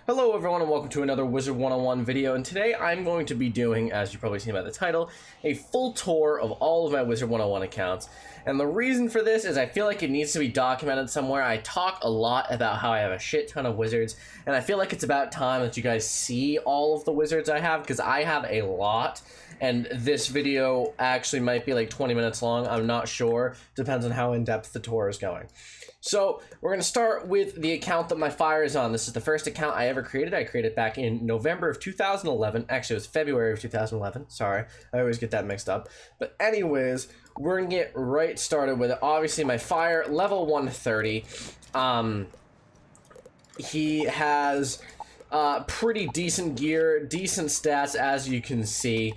Hello everyone and welcome to another Wizard101 video, and today I'm going to be doing, as you've probably seen by the title, a full tour of all of my Wizard101 accounts. And the reason for this is I feel like it needs to be documented somewhere. I talk a lot about how I have a shit ton of wizards, and I feel like it's about time that you guys see all of the wizards I have, because I have a lot. And this video actually might be like 20 minutes long, I'm not sure. Depends on how in-depth the tour is going. So we're going to start with the account that my fire is on. This is the first account I ever created. I created it back in November of 2011. Actually, it was February of 2011. Sorry, I always get that mixed up. But anyways, we're going to get right started with it. Obviously, my fire, level 130. He has pretty decent gear, decent stats, as you can see.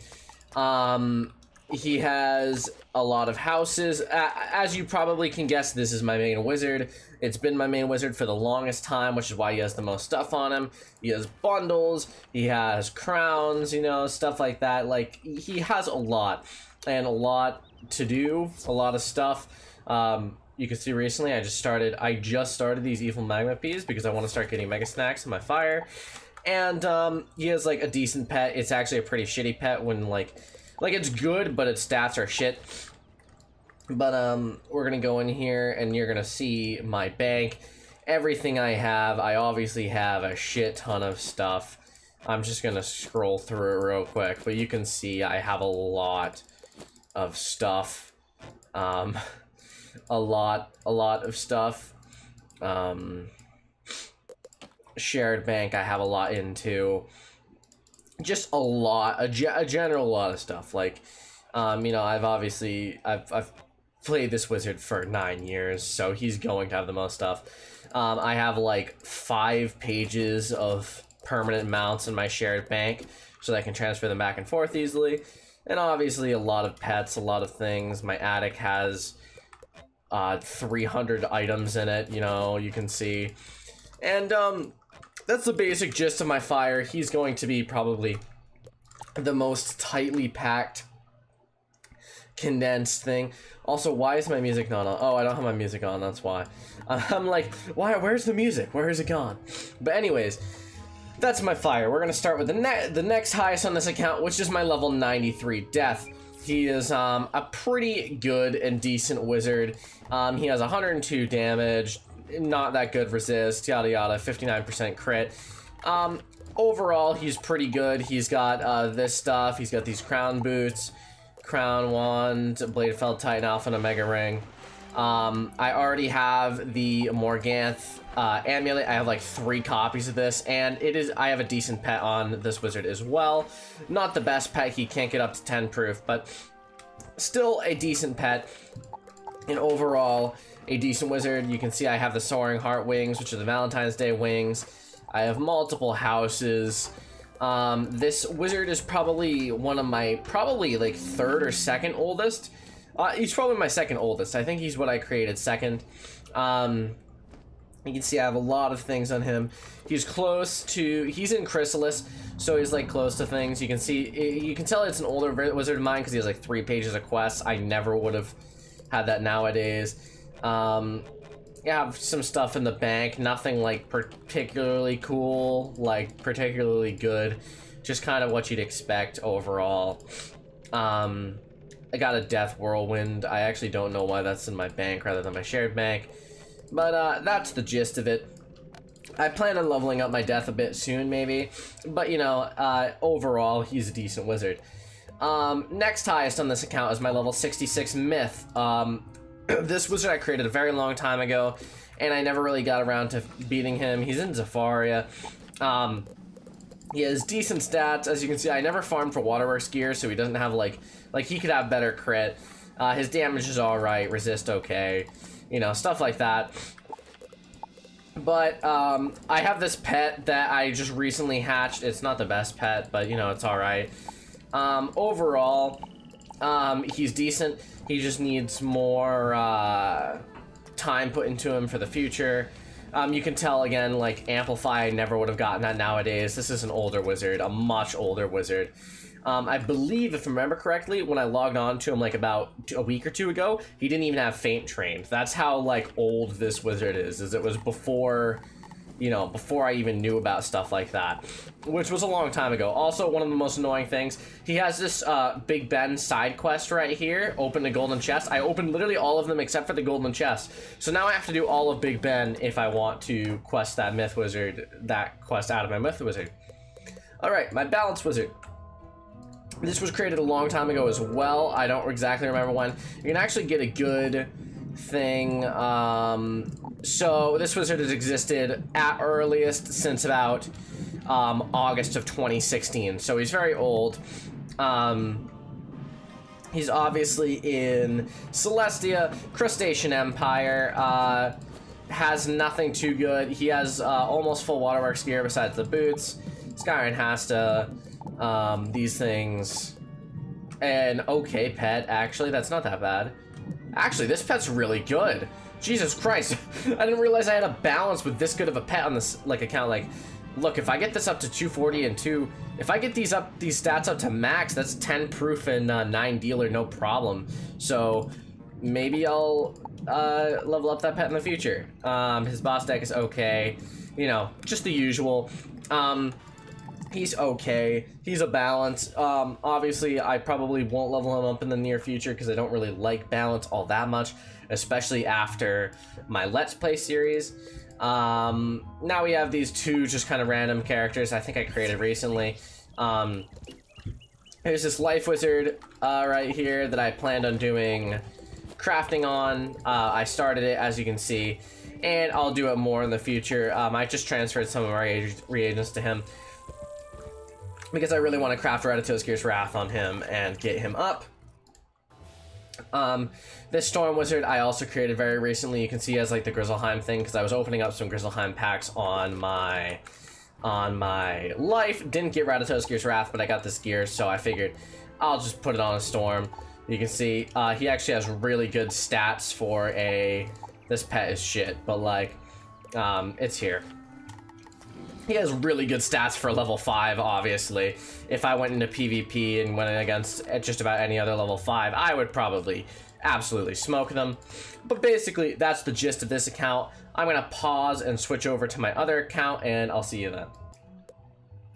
He has a lot of houses. As you probably can guess, this is my main wizard. It's been my main wizard for the longest time, which is why he has the most stuff on him. He has bundles, he has crowns, you know, stuff like that. Like, he has a lot, and a lot to do, a lot of stuff. You can see recently I just started these evil magma peas because I want to start getting mega snacks in my fire. And he has like a decent pet. It's actually a pretty shitty pet when like it's good, but its stats are shit. But we're gonna go in here and you're gonna see my bank, everything I have. I obviously have a shit ton of stuff. I'm just gonna scroll through it real quick, but you can see I have a lot of stuff. A lot of stuff. Shared bank I have a lot into. Just a lot, a general lot of stuff. Like, you know, I've played this wizard for 9 years, so he's going to have the most stuff. I have like 5 pages of permanent mounts in my shared bank, so that I can transfer them back and forth easily. And obviously a lot of pets, a lot of things. My attic has 300 items in it, you know, you can see. And that's the basic gist of my fire. He's going to be probably the most tightly packed, condensed thing. Also, why is my music not on? Oh, I don't have my music on, that's why. I'm like, where's the music? Where is it gone? But anyways, that's my fire. We're gonna start with the next highest on this account, which is my level 93 Death. He is a pretty good and decent wizard. He has 102 damage, not that good resist, yada yada, 59% crit. Overall, he's pretty good. He's got this stuff. He's got these crown boots, crown wand, Bladefell Titan Alpha, and a Mega Ring. I already have the Morganth amulet. I have like 3 copies of this, and I have a decent pet on this wizard as well. Not the best pet, he can't get up to 10 proof, but still a decent pet. And overall, a decent wizard. You can see I have the Soaring Heart wings, which are the Valentine's Day wings. I have multiple houses. This wizard is probably one of my, like 3rd or 2nd oldest. He's probably my 2nd oldest. I think he's what I created 2nd. You can see I have a lot of things on him. He's in Chrysalis, so he's like close to things. You can see, you can tell it's an older wizard of mine because he has like 3 pages of quests. I never would have had that nowadays. Yeah, I have some stuff in the bank, nothing like particularly cool, like particularly good, just kind of what you'd expect overall. I got a Death Whirlwind. I actually don't know why that's in my bank rather than my shared bank, but that's the gist of it. I plan on leveling up my Death a bit soon, maybe, but you know, overall, he's a decent wizard. Next highest on this account is my level 66 Myth. This wizard I created a very long time ago, and I never really got around to beating him. He's in Zafaria. He has decent stats. As you can see, I never farmed for Waterworks gear, so he doesn't have like he could have better crit. His damage is alright, resist okay, you know, stuff like that. But I have this pet that I just recently hatched. It's not the best pet, but you know, it's alright. Overall, he's decent. He just needs more time put into him for the future. You can tell again, like Amplify, I never would have gotten that nowadays. This is an older wizard, a much older wizard. I believe, if I remember correctly, when I logged on to him like about a week or 2 ago, he didn't even have Faint trained. That's how like old this wizard is it was before you know, before I even knew about stuff like that, which was a long time ago. Also, one of the most annoying things, he has this Big Ben side quest right here, open the golden chest. I opened literally all of them except for the golden chest. So now I have to do all of Big Ben if I want to quest that Myth Wizard, that quest out of my Myth Wizard. Alright, my Balance Wizard. This was created a long time ago as well. I don't exactly remember when. You can actually get a good thing. So this wizard has existed at earliest since about August of 2016. So he's very old. He's obviously in Celestia, Crustacean Empire. Has nothing too good. He has almost full waterworks gear besides the boots. Skyrim has to these things. An okay pet, actually. That's not that bad. Actually, this pet's really good. Jesus Christ. I didn't realize I had a balance with this good of a pet on this like account. Like, look, if I get this up to 240 and 2, if I get these stats up to max, that's 10 proof and 9 dealer, no problem. So maybe I'll level up that pet in the future. His boss deck is okay. You know, just the usual. He's okay. He's a balance. Obviously, I probably won't level him up in the near future because I don't really like balance all that much, especially after my Let's Play series. Now we have these two just kind of random characters I think I created recently. Here's this Life Wizard right here that I planned on doing crafting on. I started it, as you can see, and I'll do it more in the future. I just transferred some of my reagents to him, because I really want to craft Ratato's Gear's Wrath on him and get him up. This Storm Wizard I also created very recently. You can see he has like the Grizzleheim thing because I was opening up some Grizzleheim packs on my life. Didn't get Ratato's Gear's Wrath, but I got this gear, so I figured I'll just put it on a Storm. You can see he actually has really good stats for a... This pet is shit, but like, it's here. He has really good stats for level 5, obviously. If I went into PvP and went against just about any other level 5, I would probably absolutely smoke them. But basically, that's the gist of this account. I'm going to pause and switch over to my other account, and I'll see you then.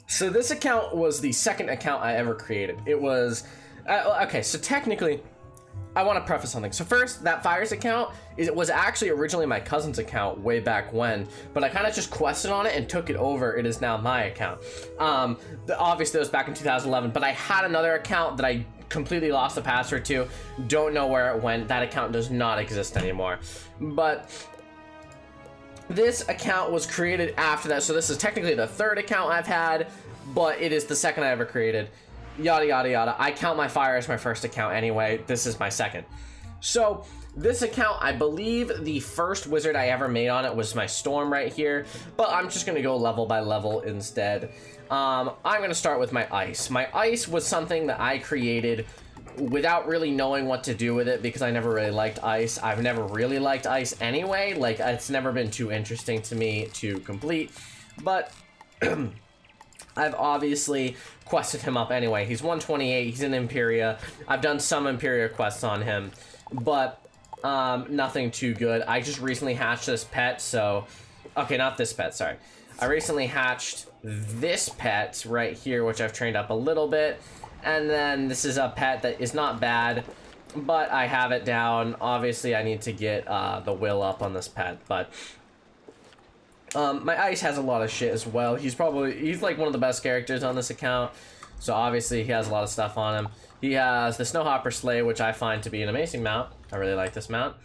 So this account was the second account I ever created. It was... okay, so technically... I want to preface something. So first, that Fires account was actually originally my cousin's account way back when, but I kind of just quested on it and took it over. It is now my account. Obviously, that was back in 2011, but I had another account that I completely lost the password to. Don't know where it went. That account does not exist anymore. But this account was created after that, so this is technically the third account I've had, but it is the second I ever created. Yada yada yada. I count my Fire as my first account anyway. This is my second. So this account, I believe the first wizard I ever made on it was my Storm right here, but I'm just gonna go level by level instead. I'm gonna start with my Ice. My Ice was something that I created without really knowing what to do with it because I never really liked Ice. I've never really liked Ice anyway. Like, it's never been too interesting to me to complete, but I've obviously quested him up anyway. He's 128, he's in Imperia. I've done some Imperia quests on him, but nothing too good. I just recently hatched this pet, so... Okay, not this pet, sorry. I recently hatched this pet right here, which I've trained up a little bit. And then this is a pet that is not bad, but I have it down. Obviously, I need to get the will up on this pet, but... my Ice has a lot of shit as well. He's like one of the best characters on this account, so obviously he has a lot of stuff on him. He has the Snowhopper Sleigh, which I find to be an amazing mount. I really like this mount.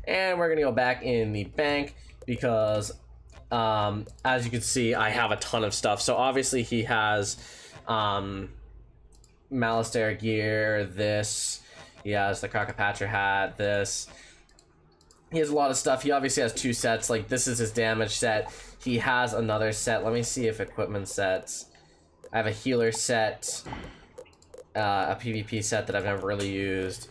And we're gonna go back in the bank because, as you can see, I have a ton of stuff. So obviously he has, Malastare gear, this. He has the Crocopatcher hat, this. He has a lot of stuff. He obviously has 2 sets. Like, this is his damage set. He has another set. Let me see if equipment sets. I have a healer set, a PvP set that I've never really used.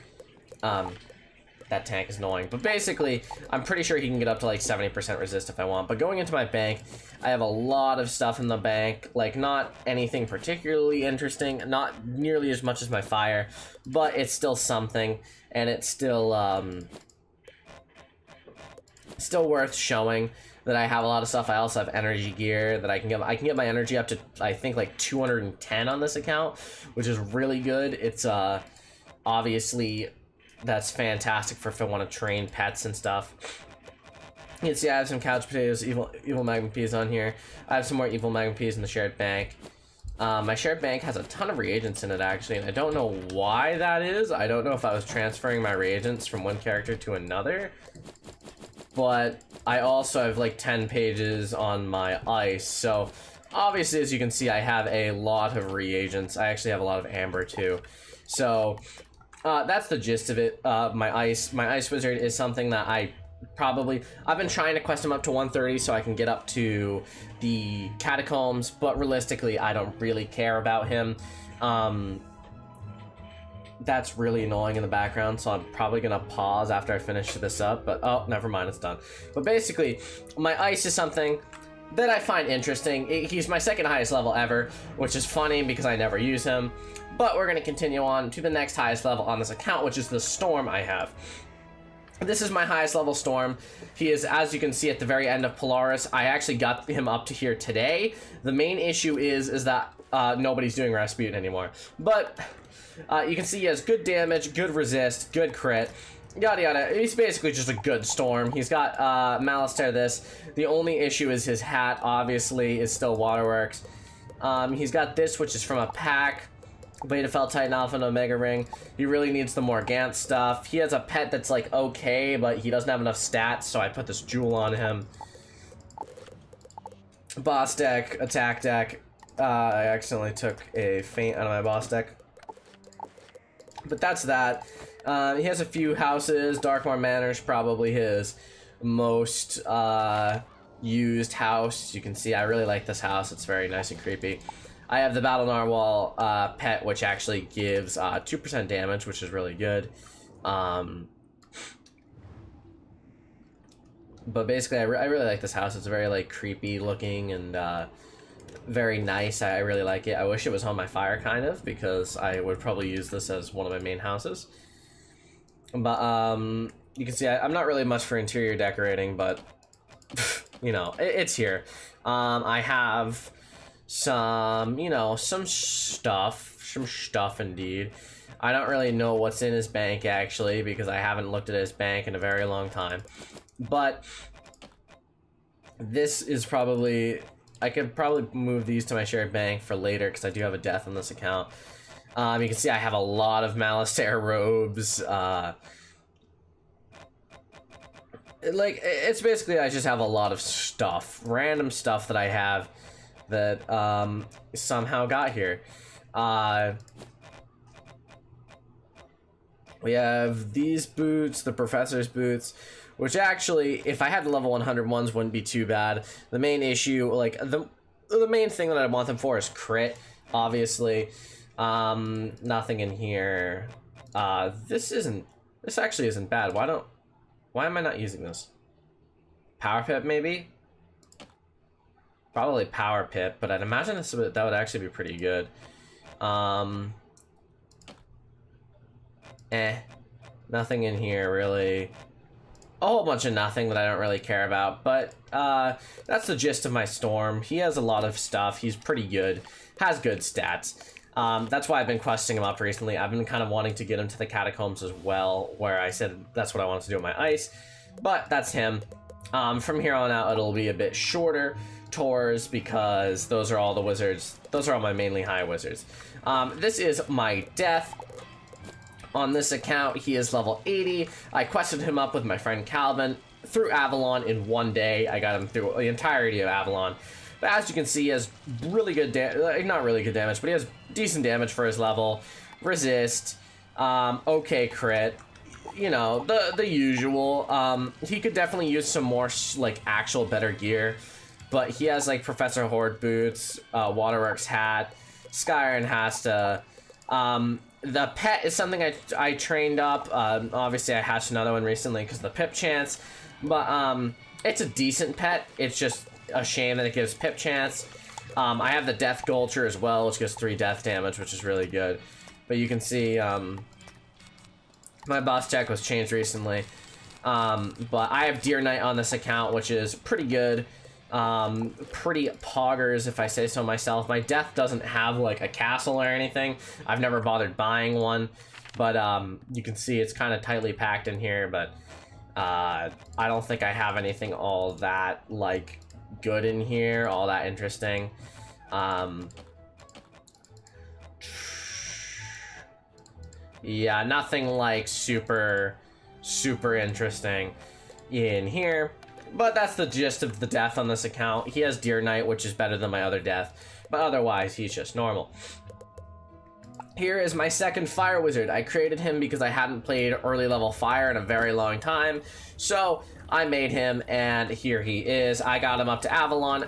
That tank is annoying. But basically, I'm pretty sure he can get up to like 70% resist if I want. But going into my bank, I have a lot of stuff in the bank. Like, not anything particularly interesting. Not nearly as much as my Fire. But it's still something. And it's still, Still worth showing that I have a lot of stuff. I also have energy gear that I can get my energy up to, I think, like 210 on this account, which is really good. It's obviously that's fantastic for if I want to train pets and stuff. You can see I have some couch potatoes, evil magma peas on here. I have some more evil magma peas in the shared bank. My shared bank has a ton of reagents in it, actually, and I don't know why that is. I don't know if I was transferring my reagents from one character to another, but I also have like 10 pages on my ice, so obviously, as you can see, I have a lot of reagents. I actually have a lot of amber too, so that's the gist of it. My ice wizard is something that I've been trying to quest him up to 130 so I can get up to the catacombs, but realistically I don't really care about him. That's really annoying in the background, so I'm probably gonna pause after I finish this up, but oh, never mind, it's done. But basically, my ice is something that I find interesting. He's my second highest level ever, which is funny because I never use him, but we're gonna continue on to the next highest level on this account, which is the storm I have. This is my highest level storm. He is, as you can see, at the very end of Polaris. I actually got him up to here today. The main issue is that nobody's doing Rasputin anymore. But you can see he has good damage, good resist, good crit, yada yada. He's basically just a good storm. He's got Malistaire this. The only issue is his hat, obviously, is still Waterworks. He's got this, which is from a pack. Beta Felt Titan Alpha and Omega Ring. He really needs the Morgant stuff. He has a pet that's like okay, but he doesn't have enough stats, so I put this jewel on him. Boss deck, attack deck. I accidentally took a feint out of my boss deck. But that's that. He has a few houses. Darkmoor Manor's probably his most used house. You can see I really like this house. It's very nice and creepy. I have the Battle Narwhal pet, which actually gives 2% damage, which is really good. But basically, I really like this house. It's very like creepy looking and very nice. I really like it. I wish it was on my fire, kind of, because I would probably use this as one of my main houses. But you can see I'm not really much for interior decorating, but you know, it's here. I have some, you know, some stuff indeed. I don't really know what's in his bank, actually, because I haven't looked at his bank in a very long time. But this is probably, I could probably move these to my shared bank for later, because I do have a death on this account. You can see I have a lot of Malistaire robes. Like, it's basically, I just have a lot of stuff, random stuff that I have that somehow got here. We have these boots, the professor's boots, which actually, if I had the level 100 ones, wouldn't be too bad. The main issue, like, the main thing that I want them for is crit, obviously. Nothing in here. This actually isn't bad. Why am I not using this? Power Pip, maybe? Probably Power Pip, but I'd imagine that would actually be pretty good. Nothing in here, really. A whole bunch of nothing that I don't really care about, but that's the gist of my storm. He has a lot of stuff. He's pretty good. Has good stats. That's why I've been questing him up recently. I've been kind of wanting to get him to the catacombs as well, where I said that's what I wanted to do with my ice. But that's him. From here on out, it'll be a bit shorter tours, because those are all the wizards. Those are all my mainly high wizards. This is my death. On this account, he is level 80. I quested him up with my friend Calvin through Avalon in one day. I got him through the entirety of Avalon. But as you can see, he has really good damage. Not really good damage, but he has decent damage for his level. Resist. Okay crit. You know, the usual. He could definitely use some more, like, actual better gear. But he has, like, Professor Horde boots, Waterworks hat, Skyrim Hasta. The pet is something I trained up. Obviously, I hatched another one recently because of the pip chance. But it's a decent pet. It's just a shame that it gives pip chance. I have the Death Gulcher as well, which gives 3 death damage, which is really good. But you can see my boss deck was changed recently. But I have Deer Knight on this account, which is pretty good. Pretty poggers, if I say so myself. My death doesn't have like a castle or anything. I've never bothered buying one, but you can see it's kind of tightly packed in here. But I don't think I have anything all that like good in here, all that interesting. Yeah, nothing like super interesting in here. But that's the gist of the death on this account. He has Deer Knight, which is better than my other death, but otherwise he's just normal. Here is my second fire wizard. I created him because I hadn't played early level fire in a very long time, so I made him, and here he is. I got him up to Avalon.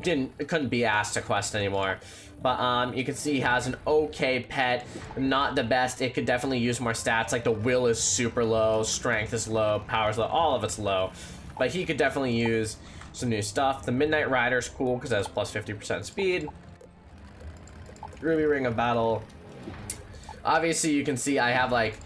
Couldn't be asked to quest anymore. But you can see he has an okay pet, not the best. It could definitely use more stats. Like the will is super low, strength is low, power is low, all of it's low. But he could definitely use some new stuff. The Midnight Rider's cool because it has plus 50% speed. Ruby Ring of Battle. Obviously, you can see I have like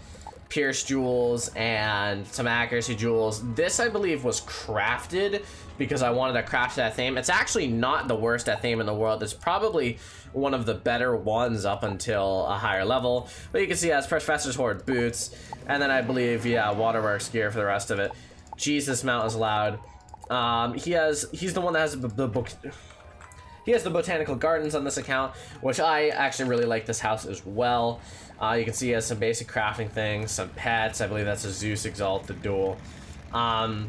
Pierce Jewels and some Accuracy Jewels. This, I believe, was crafted because I wanted to craft that theme. It's actually not the worst theme in the world. It's probably one of the better ones up until a higher level. But you can see it has Professor's Horde boots. And then I believe, yeah, Waterworks gear for the rest of it. Jesus, Mount is loud. He's the one that has the book. He has the botanical gardens on this account, which I actually really like this house as well. You can see he has some basic crafting things, some pets. I believe that's a Zeus Exalted duel. I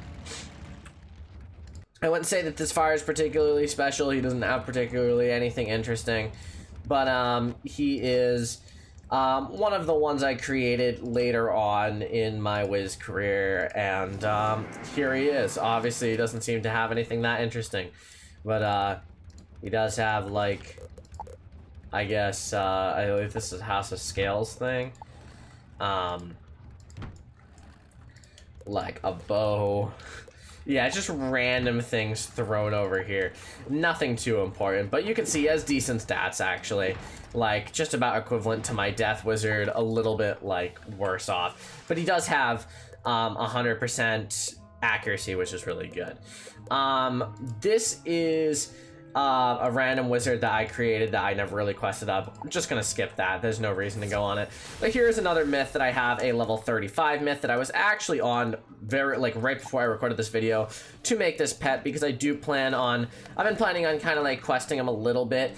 wouldn't say that this fire is particularly special. He doesn't have particularly anything interesting, but he is one of the ones I created later on in my Wiz career, and here he is. Obviously, he doesn't seem to have anything that interesting, but he does have, like, I guess, I believe this is House of Scales thing. Like a bow. Yeah, just random things thrown over here. Nothing too important, but you can see he has decent stats, actually. Like, just about equivalent to my Death Wizard, a little bit, like, worse off. But he does have 100% accuracy, which is really good. This is a random wizard that I created that I never really quested up. I'm just gonna skip that. There's no reason to go on it. But here's another myth that I have, a level 35 myth that I was actually on right before I recorded this video to make this pet, because I do plan on, I've been planning on kind of like questing him a little bit,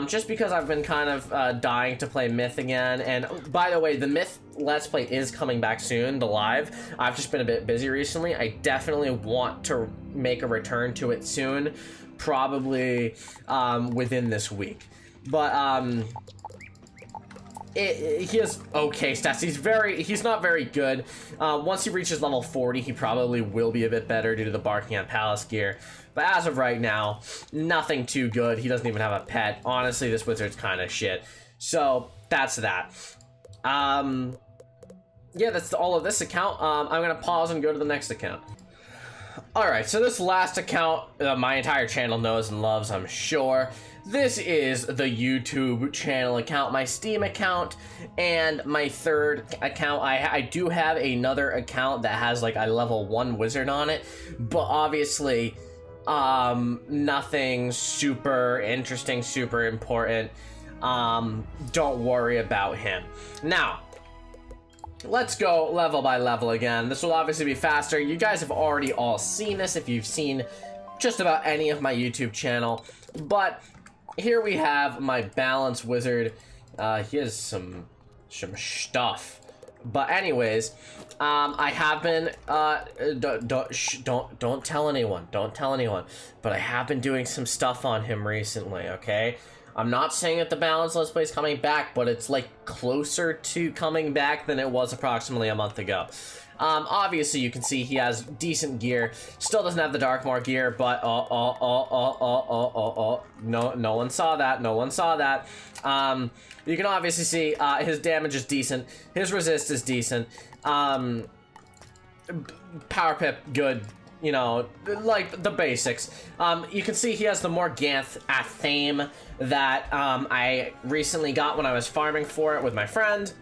just because I've been kind of dying to play myth again. And by the way, the myth Let's Play is coming back soon, the live. I've just been a bit busy recently. I definitely want to make a return to it soon. Probably within this week, but he has okay stats. He's not very good. Once he reaches level 40, he probably will be a bit better due to the Buckingham Palace gear. But as of right now, nothing too good. He doesn't even have a pet. Honestly, this wizard's kind of shit. So that's that. Yeah, that's all of this account. I'm gonna pause and go to the next account. Alright, so this last account, my entire channel knows and loves, I'm sure. This is the YouTube channel account, my Steam account, and my third account. I do have another account that has like a level 1 wizard on it, but obviously, nothing super interesting, super important. Don't worry about him. Now, let's go level by level again. This will obviously be faster. You guys have already all seen this if you've seen just about any of my YouTube channel. But here we have my balance wizard. He has some stuff. But anyways, I have been don't tell anyone. Don't tell anyone. But I have been doing some stuff on him recently, okay? I'm not saying that the balance Let's Play is coming back, but it's like closer to coming back than it was approximately a month ago. Obviously you can see he has decent gear. Still doesn't have the Darkmoor gear, but no one saw that. No one saw that. You can obviously see his damage is decent. His resist is decent. Power Pip, good. You know, like the basics. You can see he has the Morganth theme that I recently got when I was farming for it with my friend.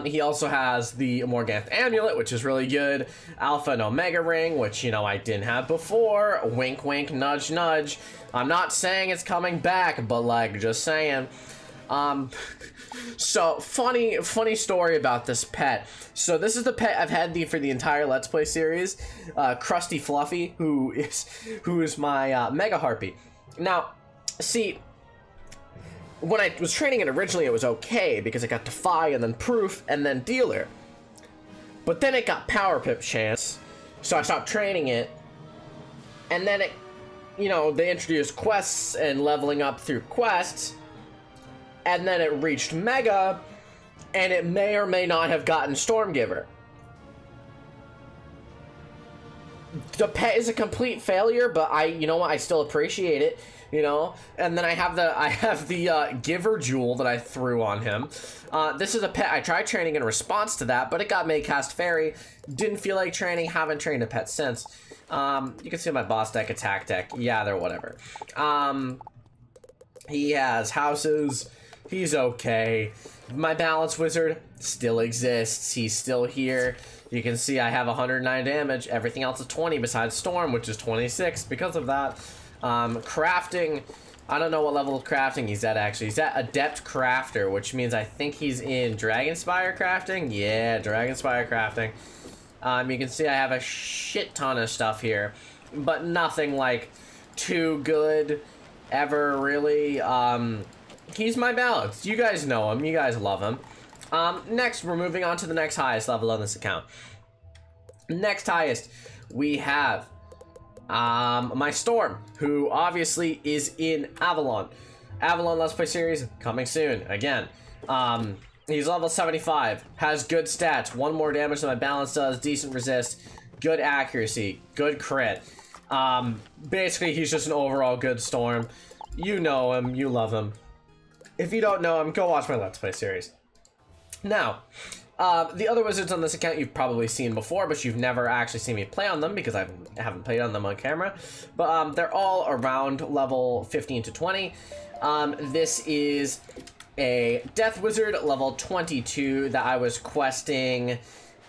He also has the Morganth Amulet, which is really good. Alpha and Omega Ring, which, you know, I didn't have before. Wink, wink, nudge, nudge. I'm not saying it's coming back, but, like, just saying. So, funny story about this pet. So, this is the pet I've had for the entire Let's Play series. Krusty Fluffy, who is my Mega Harpy. Now, see, when I was training it originally, it was okay, because it got Defy, and then Proof, and then Dealer. But then it got Power Pip Chance, so I stopped training it. And then it, you know, they introduced quests and leveling up through quests. And then it reached Mega, and it may or may not have gotten Stormgiver. The pet is a complete failure, but you know what, I still appreciate it, you know. And then I have the Giver Jewel that I threw on him. This is a pet I tried training in response to that, but it got Maycast Fairy. Didn't feel like training, haven't trained a pet since. You can see my boss deck, attack deck. Yeah, they're whatever. He has houses. He's okay. My Balance Wizard still exists. He's still here. You can see I have 109 damage. Everything else is 20 besides Storm, which is 26 because of that. Crafting, I don't know what level of crafting he's at, actually. He's at Adept Crafter, which means I think he's in Dragonspire Crafting. Yeah, Dragonspire Crafting. You can see I have a shit ton of stuff here, but nothing like too good ever, really. He's my Balance. You guys know him. You guys love him. Next, we're moving on to the next highest level on this account. Next highest, we have my Storm, who obviously is in Avalon. Avalon Let's Play series coming soon. Again, he's level 75, has good stats, 1 more damage than my Balance does, decent resist, good accuracy, good crit. Basically, he's just an overall good Storm. You know him, you love him. If you don't know him, go watch my Let's Play series. Now, the other wizards on this account you've probably seen before, but you've never actually seen me play on them because I haven't played on them on camera. But they're all around level 15 to 20. This is a Death Wizard level 22 that I was questing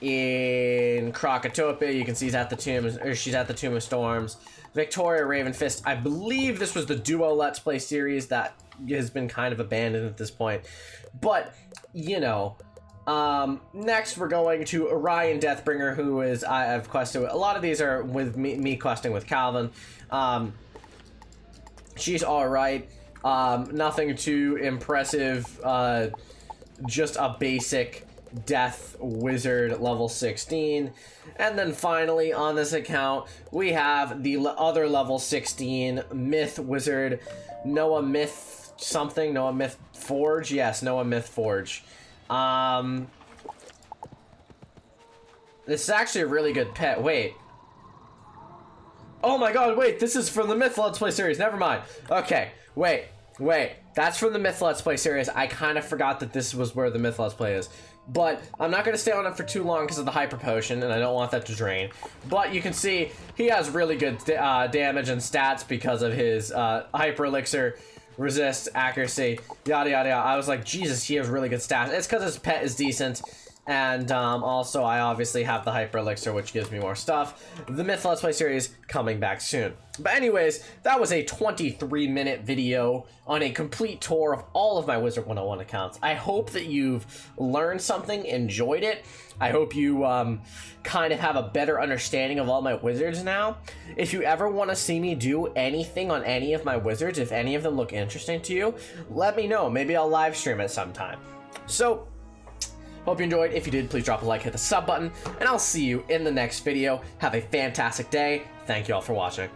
in Krakatopia. You can see he's at the tomb, or she's at the Tomb of Storms. Victoria Ravenfist. I believe this was the duo Let's Play series that has been kind of abandoned at this point, but you know. Next we're going to Orion Deathbringer, who is I've quested with. A lot of these are with me questing with Calvin. She's all right. Nothing too impressive. Just a basic Death Wizard level 16. And then finally on this account we have the other level 16 Myth Wizard, Noah Myth something, Noah Myth Forge. Yes, Noah Myth Forge. This is actually a really good pet. Wait. Oh my god, wait, this is from the Myth Let's Play series. Never mind. Okay, wait. That's from the Myth Let's Play series. I kind of forgot that this was where the Myth Let's Play is. But I'm not going to stay on it for too long because of the Hyper Potion, and I don't want that to drain. But you can see he has really good damage and stats because of his Hyper Elixir, resist, accuracy, yada yada yada. I was like, Jesus, he has really good stats. It's because his pet is decent. And also, I obviously have the Hyper Elixir, which gives me more stuff. The Myth Let's Play series coming back soon. But anyways, that was a 23-minute video on a complete tour of all of my Wizard101 accounts. I hope that you've learned something, enjoyed it. I hope you kind of have a better understanding of all my wizards now. If you ever want to see me do anything on any of my wizards, if any of them look interesting to you, let me know. Maybe I'll live stream it sometime. So, hope you enjoyed. If you did, please drop a like, hit the sub button, and I'll see you in the next video. Have a fantastic day. Thank you all for watching.